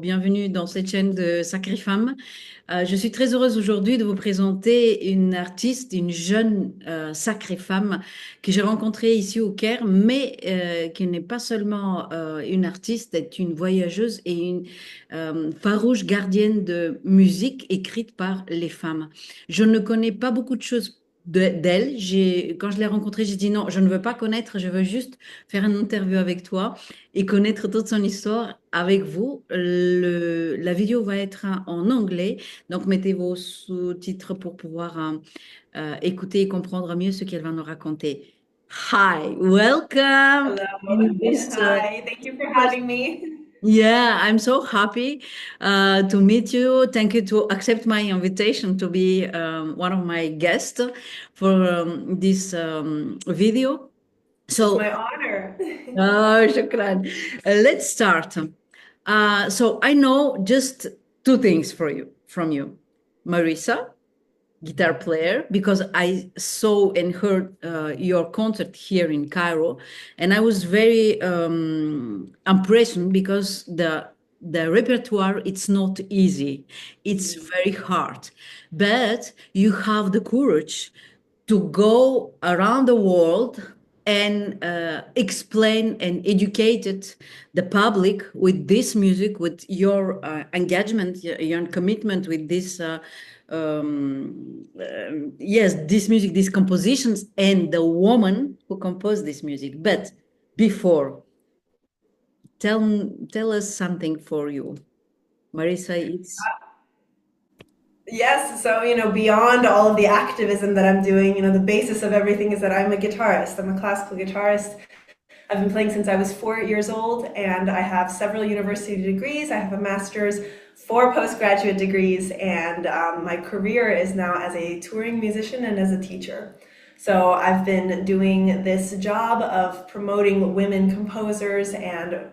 Bienvenue dans cette chaîne de Sacrée Femme. Je suis très heureuse aujourd'hui de vous présenter une artiste, une jeune sacrée femme que j'ai rencontrée ici au Caire, mais qui n'est pas seulement une artiste, est une voyageuse et une farouche gardienne de musique écrite par les femmes. Je ne connais pas beaucoup de choses d'elle. Quand je l'ai rencontrée, j'ai dit non, je ne veux pas connaître, je veux juste faire une interview avec toi et connaître toute son histoire avec vous. La vidéo va être en anglais, donc mettez vos sous-titres pour pouvoir écouter et comprendre mieux ce qu'elle va nous raconter. Hi, welcome Hello. in this Hi. Thank you for having me. yeah, I'm so happy to meet you. Thank you to accept my invitation to be one of my guests for this video. It's So my honor. oh, shukran. Let's start. So I know just two things from you. Marisa, guitar player, because I saw and heard your concert here in Cairo, and I was very impressed because the repertoire, it's not easy, it's very hard, but you have the courage to go around the world and explain and educated the public with this music, with your engagement, your commitment with this yes, this music, these compositions, and the woman who composed this music. But before, tell us something for you, Marisa. It's Yes, so beyond all of the activism that I'm doing, the basis of everything is that I'm a guitarist. I'm a classical guitarist. I've been playing since I was 4 years old, and I have several university degrees. I have a master's, four postgraduate degrees, and my career is now as a touring musician and as a teacher. So I've been doing this job of promoting women composers and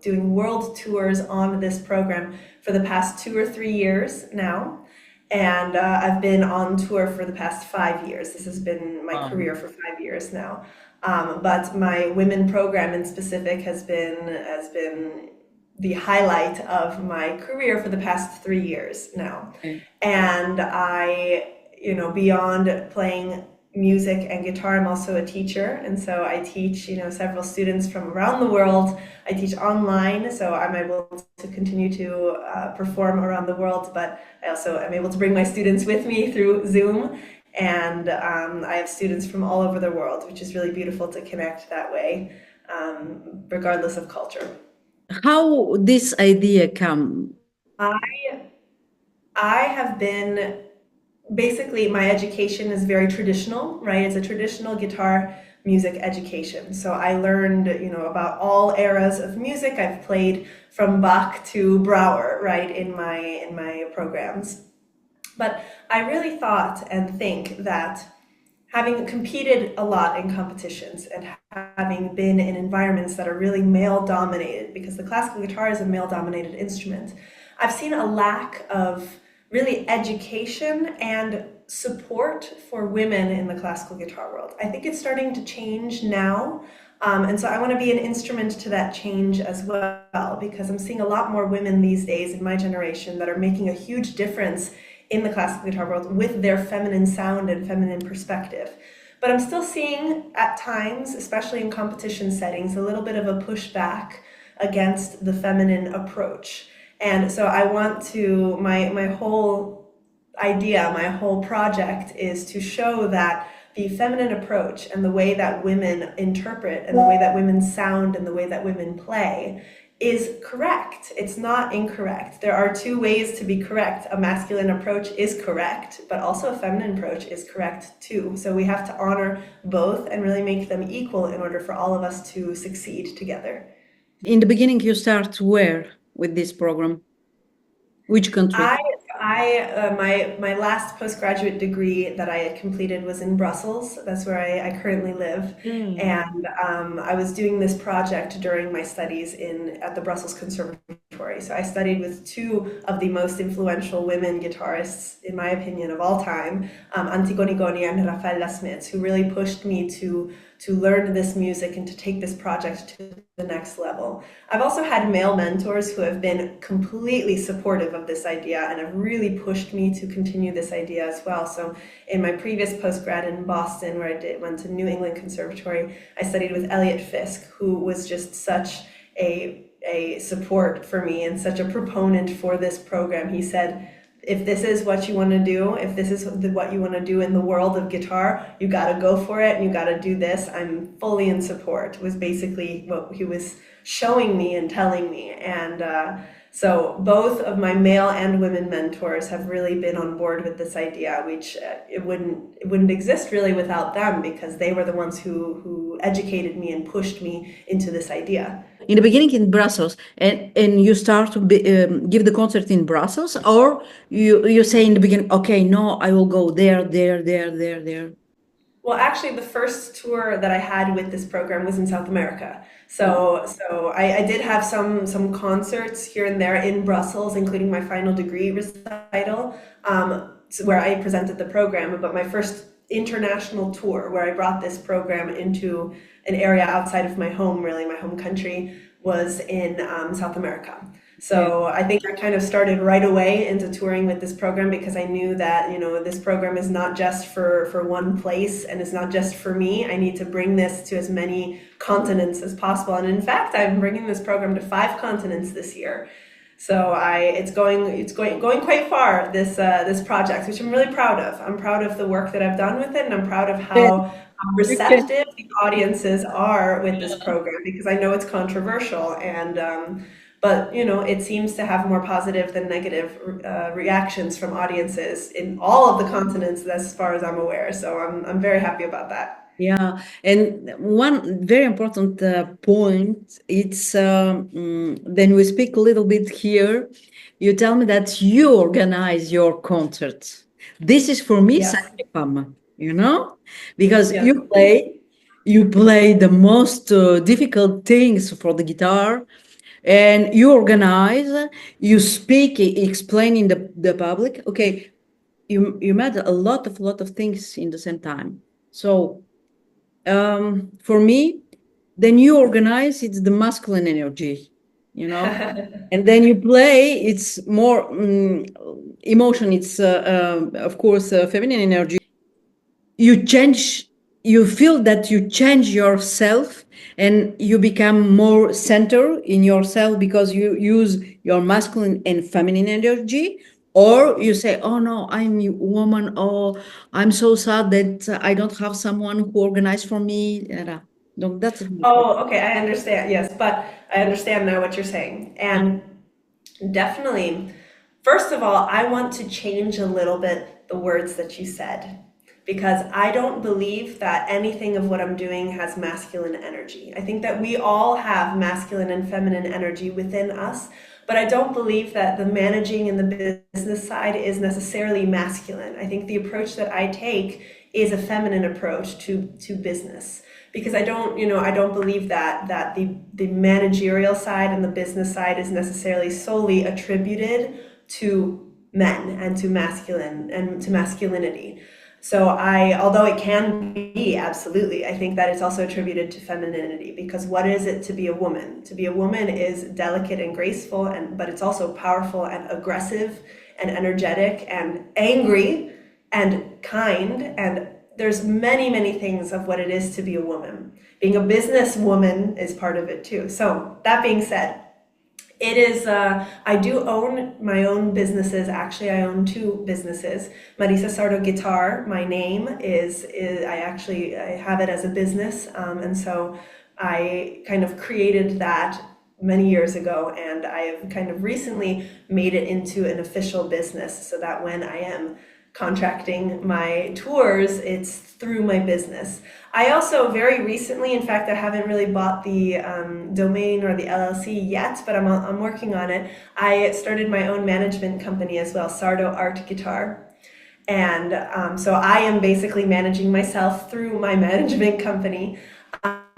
doing world tours on this program for the past 2 or 3 years now. And I've been on tour for the past 5 years. This has been my career for 5 years now. But my women program in specific has been the highlight of my career for the past 3 years now. okay. And I, beyond playing music and guitar, I'm also a teacher. And so I teach, several students from around the world. I teach online, so I'm able to continue to perform around the world, but I also am able to bring my students with me through Zoom. And I have students from all over the world, which is really beautiful to connect that way, regardless of culture. How this idea come? I I have been basically my education is very traditional, right? It's a traditional guitar music education. So I learned, about all eras of music. I've played from Bach to Brouwer, right, in my programs. But I really thought and think that having competed a lot in competitions and having been in environments that are really male dominated, because the classical guitar is a male dominated instrument, I've seen a lack of really education and support for women in the classical guitar world. I think it's starting to change now. And so I want to be an instrument to that change as well, because I'm seeing a lot more women these days in my generation that are making a huge difference in the classical guitar world with their feminine sound and feminine perspective. But I'm still seeing at times, especially in competition settings, a little bit of a pushback against the feminine approach. And so I want to, my whole idea, my whole project is to show that the feminine approach and the way that women interpret and the way that women sound and the way that women play is correct. It's not incorrect. There are two ways to be correct. A masculine approach is correct, but also a feminine approach is correct too. So we have to honor both and really make them equal in order for all of us to succeed together. In the beginning, you start where with this program? Which country? My last postgraduate degree that I had completed was in Brussels. That's where I currently live. Mm. And I was doing this project during my studies at the Brussels Conservatory So I studied with two of the most influential women guitarists, in my opinion, of all time, Antigone Goni and Raffaella Smits, who really pushed me to learn this music and to take this project to the next level. I've also had male mentors who have been completely supportive of this idea and have really pushed me to continue this idea as well. So in my previous postgrad in Boston, where went to New England Conservatory, I studied with Elliot Fisk, who was just such a support for me and such a proponent for this program. He said, if this is what you want to do, if this is what you want to do in the world of guitar, you got to go for it and you got to do this. I'm fully in support, was basically what he was showing me and telling me. And so both of my male and women mentors have really been on board with this idea, which it wouldn't exist really without them, because they were the ones who educated me and pushed me into this idea. In the beginning in Brussels, and you start to give the concert in Brussels, or you say in the beginning, okay, no, I will go there, there, there, there, there. Well, actually, the first tour that I had with this program was in South America. So I did have some concerts here and there in Brussels, including my final degree recital, where I presented the program. But my first international tour, where I brought this program into an area outside of my home, really my home country, was in South America. So I think I kind of started right away into touring with this program, because I knew that, this program is not just for one place, and it's not just for me. I need to bring this to as many continents as possible. And in fact, I'm bringing this program to 5 continents this year. So it's going quite far, this project, which I'm really proud of. I'm proud of the work that I've done with it, and I'm proud of how receptive the audiences are with this program, because I know it's controversial, and but it seems to have more positive than negative reactions from audiences in all of the continents, as far as I'm aware. So I'm very happy about that. Yeah, and one very important point, it's then we speak a little bit here. You tell me that you organize your concerts. This is for me Yes. Sacrée Femme, because Yes. you play the most difficult things for the guitar, and you organize, you speak, explaining the public. Okay, you met a lot of things in the same time. So for me, then you organize, it's the masculine energy, and then you play, it's more emotion, it's of course feminine energy. You change, you feel that you change yourself, and you become more center in yourself, because you use your masculine and feminine energy. Or you say, oh no, I'm a woman, oh, I'm so sad that I don't have someone who organized for me. Donc that's it. Oh, okay, I understand. Yes, but I understand now what you're saying. And definitely, first of all, I want to change a little bit the words that you said, because I don't believe that anything of what I'm doing has masculine energy. I think that we all have masculine and feminine energy within us, but I don't believe that the managing and the business side is necessarily masculine. I think the approach that I take is a feminine approach to business, because I don't believe that the managerial side and the business side is necessarily solely attributed to men and to masculinity. So although it can be, absolutely, I think that it's also attributed to femininity, because what is it to be a woman? To be a woman is delicate and graceful, but it's also powerful and aggressive and energetic and angry and kind, and there's many things of what it is to be a woman. Being a businesswoman is part of it too. So that being said, it is, I do own my own businesses. Actually, I own 2 businesses. Marisa Sardo Guitar, my name is I have it as a business. And so I kind of created that many years ago, and I have kind of recently made it into an official business, so that when I am contracting my tours, it's through my business. I also very recently, in fact, I haven't really bought the domain or the LLC yet, but I'm working on it. I started my own management company as well, Sardo Art Guitar. And so I am basically managing myself through my management company.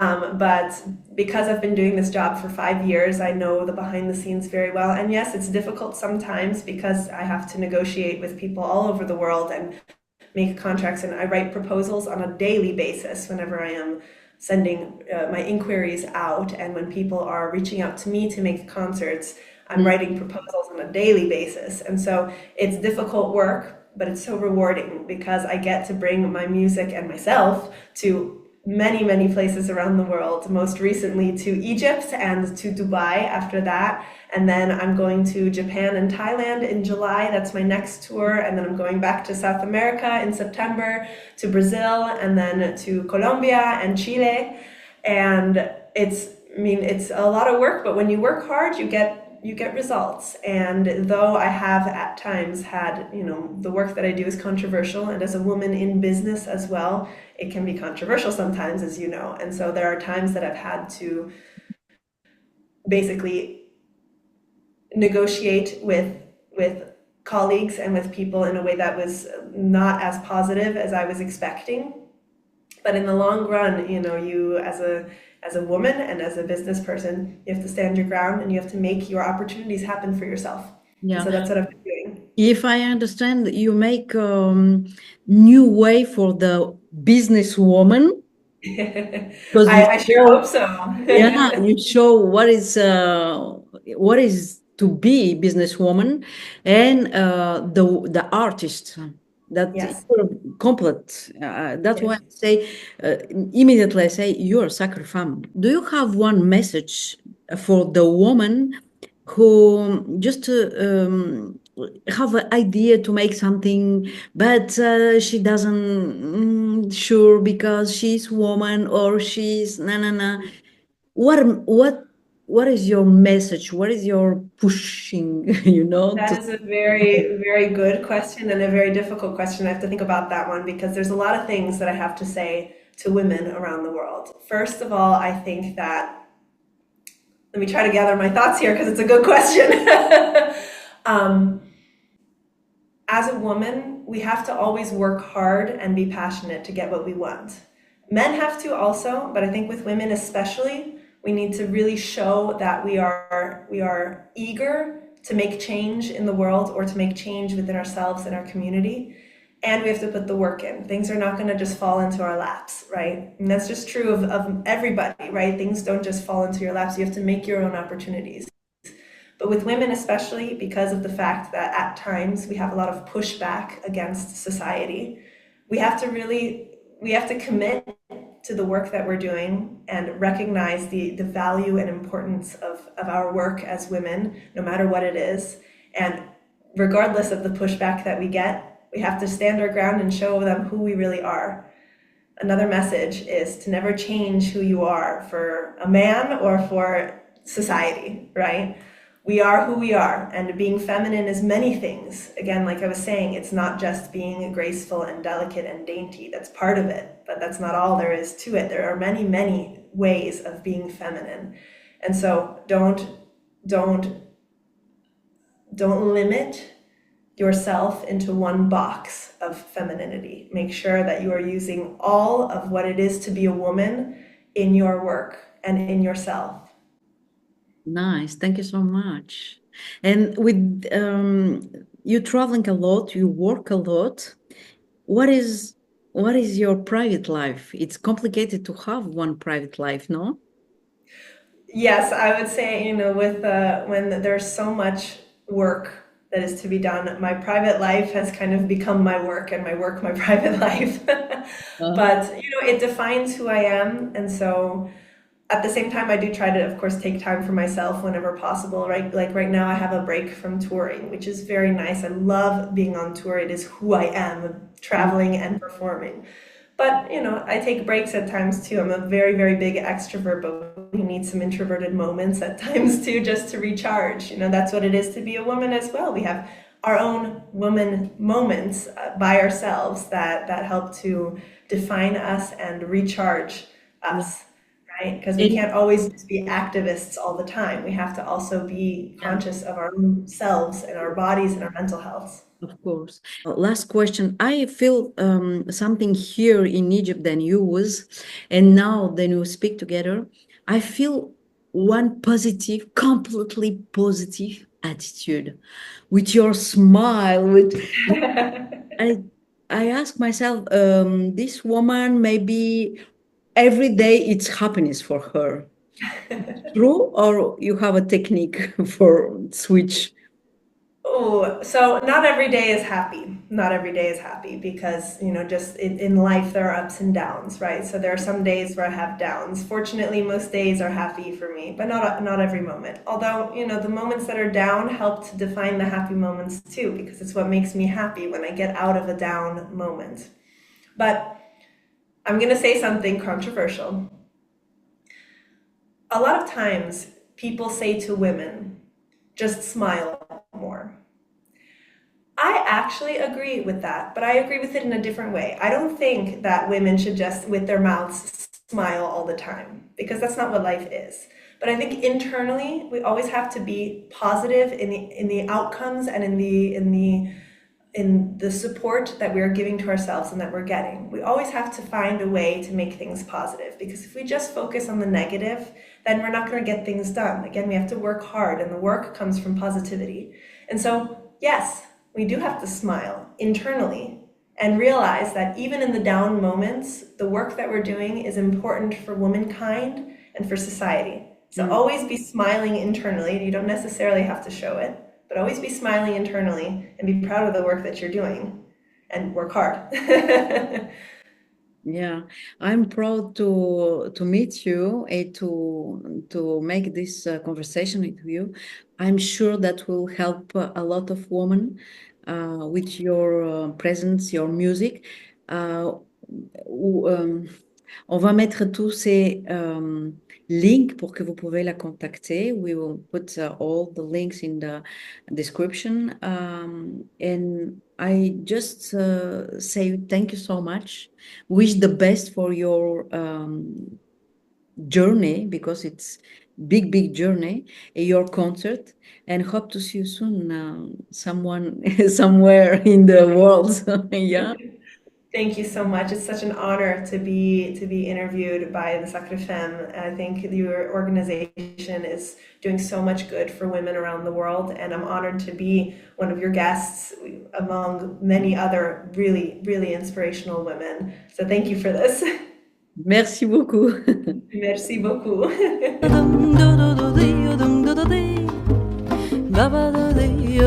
But because I've been doing this job for 5 years, I know the behind the scenes very well. And yes, it's difficult sometimes because I have to negotiate with people all over the world and make contracts. And I write proposals on a daily basis whenever I am sending my inquiries out. And when people are reaching out to me to make concerts, I'm Mm. writing proposals on a daily basis. And so it's difficult work, but it's so rewarding because I get to bring my music and myself to many, many places around the world, most recently to Egypt and to Dubai after that. And then I'm going to Japan and Thailand in July. That's my next tour. And then I'm going back to South America in September, to Brazil, and then to Colombia and Chile. And it's a lot of work, but when you work hard, you get results. And though I have at times had, the work that I do is controversial, and as a woman in business as well, it can be controversial sometimes, as you know. And so there are times that I've had to basically negotiate with colleagues and with people in a way that was not as positive as I was expecting. But in the long run, you as a woman and as a business person, you have to stand your ground and you have to make your opportunities happen for yourself. And Yeah. so that's what I've been doing. If I understand, you make new way for the businesswoman because you I sure hope show, so. yeah, you show what is to be businesswoman and the artist that Yes, you're complete. That's why I yes. say immediately I say you're a sacred femme. Do you have one message for the woman who just have an idea to make something, but she doesn't sure because she's woman or she's na na na. What what what is your message? What is your pushing? That To is a very, very good question and a very difficult question. I have to think about that one because there's a lot of things that I have to say to women around the world. First of all, I think that, let me try to gather my thoughts here because it's a good question. um, as a woman, we have to always work hard and be passionate to get what we want. Men have to also, but I think with women especially, we need to really show that we are eager to make change in the world or to make change within ourselves and our community. And we have to put the work in. Things are not going to just fall into our laps, right? And that's just true of everybody, right? Things don't just fall into your laps. You have to make your own opportunities. But with women, especially because of the fact that at times we have a lot of pushback against society, we have to commit to the work that we're doing and recognize the value and importance of our work as women, no matter what it is. And regardless of the pushback that we get, we have to stand our ground and show them who we really are. Another message is to never change who you are for a man or for society, right? We are who we are, and being feminine is many things. Again, like I was saying, it's not just being graceful and delicate and dainty. That's part of it, but that's not all there is to it. There are many, many ways of being feminine. And so don't don't limit yourself into one box of femininity. Make sure that you are using all of what it is to be a woman in your work and in yourself. nice. Thank you so much. And with you traveling a lot, you work a lot. What is what is your private life? It's complicated to have one private life, no? Yes, I would say, with when there's so much work that is to be done, my private life has kind of become my work and my work my private life. Uh, But, it defines who I am. And so at the same time, I do try to, of course, take time for myself whenever possible, right? Like right now, I have a break from touring, which is very nice. I love being on tour. It is who I am, traveling and performing. But, I take breaks at times too. I'm a very, very big extrovert, but we need some introverted moments at times too, just to recharge. That's what it is to be a woman as well. We have our own woman moments by ourselves that help to define us and recharge yeah. us, right? Because we And can't always just be activists all the time. We have to also be yeah. conscious of our own selves and our bodies and our mental health. Of course. Last question. I feel something here in Egypt than you was, and now then we speak together. I feel one positive, completely positive attitude with your smile. I I ask myself, this woman maybe every day it's happiness for her. True, or you have a technique for switch? Oh, so not every day is happy. Not every day is happy because, just in life there are ups and downs, right? So there are some days where I have downs. Fortunately, most days are happy for me, but not every moment. Although, the moments that are down help to define the happy moments too, because it's what makes me happy when I get out of a down moment. But I'm going to say something controversial. A lot of times people say to women, just smile more. I actually agree with that, but I agree with it in a different way. I don't think that women should just, with their mouths, smile all the time, because that's not what life is. But I think internally, we always have to be positive in the outcomes and in the support that we're giving to ourselves and that we're getting. We always have to find a way to make things positive, because if we just focus on the negative, then we're not going to get things done. Again, we have to work hard, and the work comes from positivity. And so, yes, we do have to smile internally and realize that even in the down moments, the work that we're doing is important for womankind and for society. So Mm. always be smiling internally. You don't necessarily have to show it, but always be smiling internally and be proud of the work that you're doing and work hard. Yeah, I'm proud to meet you and to make this conversation with you. I'm sure that will help a lot of women with your presence, your music. Uh, on va mettre tous ces links pour que vous pouvez la contacter. We will put all the links in the description. And I just say thank you so much. Wish the best for your journey, because it's big journey, your concert, and hope to see you soon, someone somewhere in the world. Yeah. Thank you so much. It's such an honor to be interviewed by the Sacre Femme. I think your organization is doing so much good for women around the world, and I'm honored to be one of your guests among many other really, really inspirational women. So thank you for this. Merci beaucoup. Merci beaucoup.